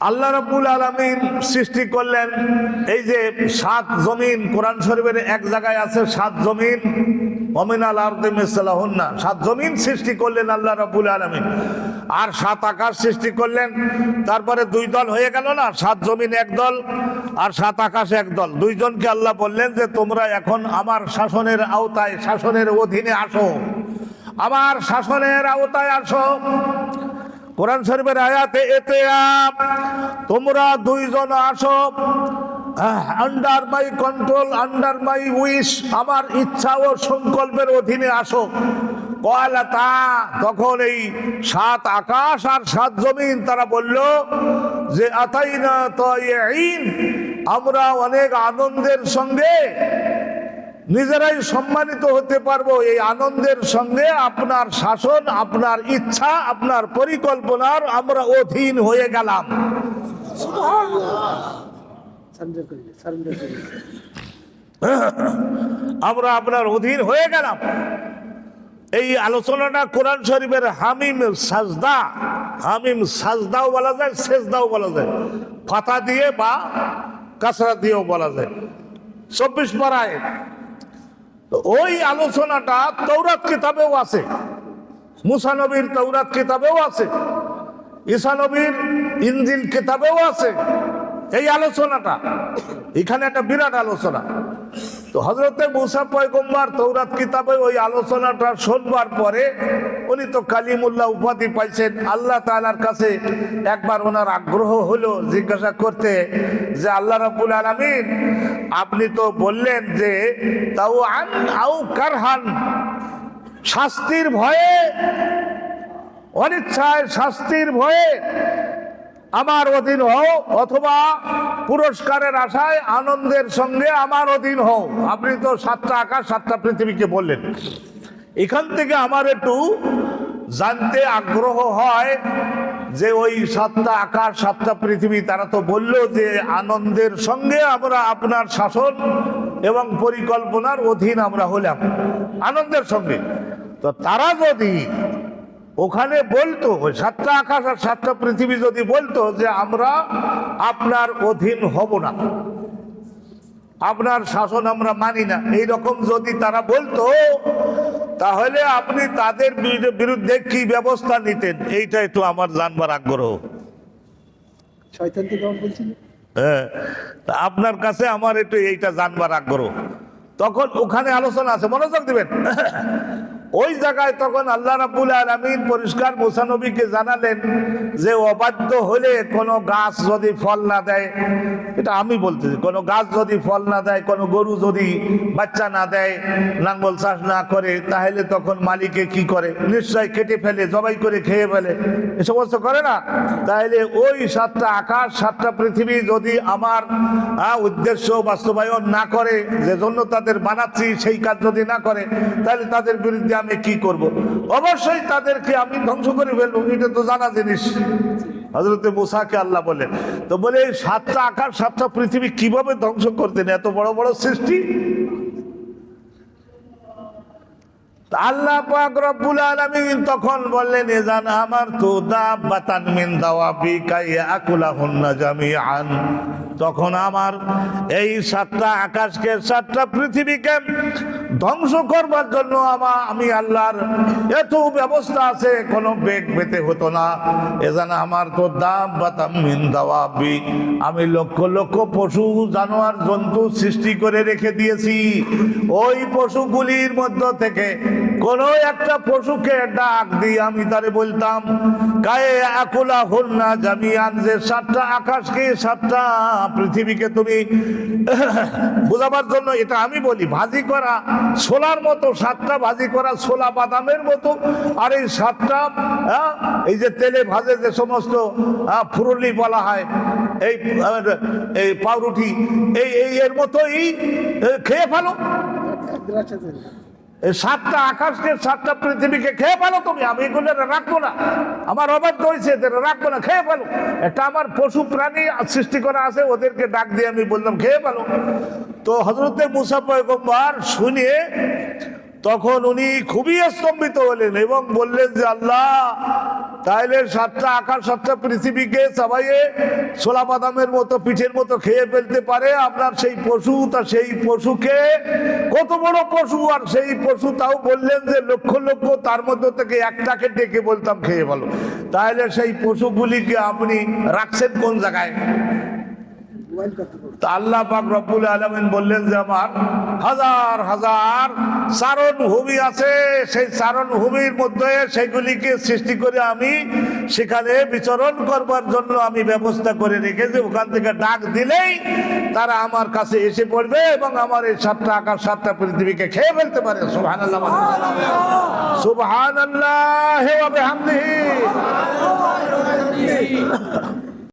আল্লাহ রাব্বুল আলামিন সৃষ্টি করলেন এই যে সাত জমিন। কোরআন শরীফের এক জায়গায় আছে সাত জমিন, ওমিনাল আরদি মিসলাহুন্না। সাত জমিন সৃষ্টি করলেন আল্লাহ রাব্বুল আলামিন, আর সাত আকাশ সৃষ্টি করলেন। তারপরে দুই দল হয়ে গেল না, সাত জমিন এক দল আর সাত আকাশ এক দল। দুইজনকে আল্লাহ বললেন যে তোমরা এখন আমার শাসনের আওতায়, শাসনের অধীনে আসো, আমার শাসনের আওতায় আসো। কোরআন শরীফের আয়াতে এতে তোমরা দুইজন আসো আন্ডার মাই কন্ট্রোল, আন্ডার মাই উইশ, আমার ইচ্ছা ও সংকল্পের অধীনে আসো। কয়লাতা, তখন এই সাত আকাশ আর সাত জমিন তারা বলল যে আতাইনা তাইয়িন, আমরা অনেক আনন্দের সঙ্গে নিজেরাই সম্মানিত হতে পারবো। এই আনন্দের সঙ্গে আপনার শাসন, আপনার ইচ্ছা, আপনার পরিকল্পনার আমরা অধীন হয়ে গেলাম। আমরা আপনার অধীন হয়ে গেলাম। এই আলোচনাটা কোরআন শরীফের হামিম সাজদা, হামিম সাজদাও বলা যায়, সেজদাও বলা যায়, ফাতা দিয়ে বা কাসরা দিয়েও বলা যায়। 24 পারায় ওই আলোচনাটা তৌরাত কিতাবেও আছে, মুসা নবীর তৌরাত কিতাবেও আছে, ঈসা নবীর ইনজিল কিতাবেও আছে। এই আলোচনাটা এখানে একটা বিরাট আলোচনা। তো হযরতে মুসা পয়গম্বর তৌরাত কিতাবে ওই আলোচনাটা শুনবার পরে উনি তো কালিমুল্লাহ উপাধি পাইছেন। আল্লাহ তাআলার কাছে একবার ওনার আগ্রহ হলো জিজ্ঞাসা করতে যে আল্লাহ রাব্বুল আলামিন, আপনি তো বললেন যে তাও আন আও কারহান, শাস্তির ভয়ে, অনিচ্ছায় শাস্তির ভয়ে আমার অধীন হও, অথবা পুরস্কারের আশায় আনন্দের সঙ্গে আমার অধীন হও। আপনি তো সাতটা আকাশ সাতটা পৃথিবীকে বললেন। এখান থেকে আমার একটু জানতে আগ্রহ হয় যে ওই সাতটা আকাশ সাতটা পৃথিবী তারা তো বলল যে আনন্দের সঙ্গে আমরা আপনার শাসন এবং পরিকল্পনার অধীন আমরা হলাম, আনন্দের সঙ্গে। তো তারা যদি ওখানে বলতো, ওই সাতটা আকাশ আর সাতটা পৃথিবী যদি বলতো যে আমরা আপনার অধীন হব না, আপনার শাসন আমরা মানি না, এইরকম যদি তারা বলতো, তাহলে আপনি তাদের বিরুদ্ধে কি ব্যবস্থা নিতেন, এইটাই তো আমার জানবার আগ্রহ। হ্যাঁ, আপনার কাছে আমার একটু এইটা জানবার আগ্রহ। তখন ওখানে আলোচনা আছে, মনোযোগ দিবেন। ওই জায়গায় তখন আল্লাহ রাব্বুল আলামিন পরিষ্কার মুসা নবীকে জানালেন যে অবাধ্য হলে কোনো গাছ যদি ফল না দেয়, এটা আমি বলতেছি, কোনো গাছ যদি ফল না দেয়, কোনো গরু যদি বাচ্চা না দেয়, লাঙ্গল চাষ না করে, তাহলে তখন মালিকে কি করে? নিশ্চয় কেটে ফেলে, জবাই করে খেয়ে ফেলে, এ সমস্ত করে না? তাহলে ওই সাতটা আকাশ সাতটা পৃথিবী যদি আমার উদ্দেশ্য বাস্তবায়ন না করে, যে জন্য তাদের বানাচ্ছি সেই কাজ যদি না করে, তাহলে তাদের বিরুদ্ধে আমি কি করব? অবশ্যই তাদেরকে আমি ধ্বংস করে ফেলবো, এটা তো জানা জিনিস। হযরতে মুসাকে আল্লাহ বলেন, তো বলে এই সাতটা আকাশ সাতটা পৃথিবী কিভাবে ধ্বংস করতেন, এত বড় বড় সৃষ্টি। আল্লাহ পাক রব্বুল আলামিন তখন বললেন, এজান আমার তো দাব্বাতান মিন দাওয়াবিকা ইয়াকুলাহুন্না জামিআন। তখন আমার এই সাতটা আকাশকে সাতটা পৃথিবীকে ধ্বংস করবার জন্য আমি আল্লাহর এত ব্যবস্থা আছে, কোনো বেগ পেতে হতো না। এজান আমার তো দাব্বাতান মিন দাওয়াবি, আমি লক্ষ লক্ষ পশু জানোয়ার জন্তু সৃষ্টি করে রেখে দিয়েছি। ওই পশুগুলির মধ্য থেকে কোনো একটা পশুকে ডাক দিয়ে আমি তারে বলতাম গায়ে আকুলা হুন্না জামিয়ান, যে সাতটা আকাশকে সাতটা পৃথিবীকে তুমি বোঝাবার জন্য এটা আমি বলি, ভাজি করা ছোলার মতো, সাতটা ভাজি করা ছোলা বাদামের মতো, আর এই সাতটা এই যে তেলে ভাজে যে সমস্ত ফুরুলি বলা হয়, এই পাউরুটি, এই এর মতোই খেয়ে ফেলো। এই সাতটা আকাশকে সাতটা পৃথিবীকে খেয়ে ফেলো তুমি, আমি এগুলো রাখবো না, আমার অবাধ্য হয়েছে, রাখবো না, খেয়ে ফেলো। একটা আমার পশু প্রাণী সৃষ্টি করা আছে, ওদেরকে ডাক দিয়ে আমি বললাম খেয়ে ফেলো। তো হযরতে মুসা পয়গম্বর শুনে তখন উনি খুবই স্তম্ভিত হলেন এবং বললেন যে আল্লাহ, তাইলে 7টা আকাশ 7টা পৃথিবীকে চাবাইয়ে ছোলা বাদামের মতো পিঠের মতো খেয়ে ফেলতে পারে আপনার সেই পশু, তা সেই পশুকে কত বড় পশু, আর সেই পশু তাও বললেন যে লক্ষ লক্ষ, তার মধ্যে থেকে একটাকে ডেকে বলতাম খেয়ে ভালো। তাহলে সেই পশুগুলিকে আপনি রাখছেন কোন জায়গায়? তা আল্লাহ পাক রব্বুল আলামিন বললেন যে আমার হাজার হাজার চারণ ভূমি আছে, সেই চারণ ভূমির মধ্যে সেগুলিকে সৃষ্টি করে আমি সেখানে বিচরণ করবার জন্য আমি ব্যবস্থা করে রেখেছি। ওখান থেকে ডাক দিলেই তারা আমার কাছে এসে পড়বে এবং আমার এই 7টা আকাশ 7টা পৃথিবীকে খেয়ে ফেলতে পারে। সুবহানাল্লাহ, সুবহানাল্লাহ ওয়া বিহামদিহি।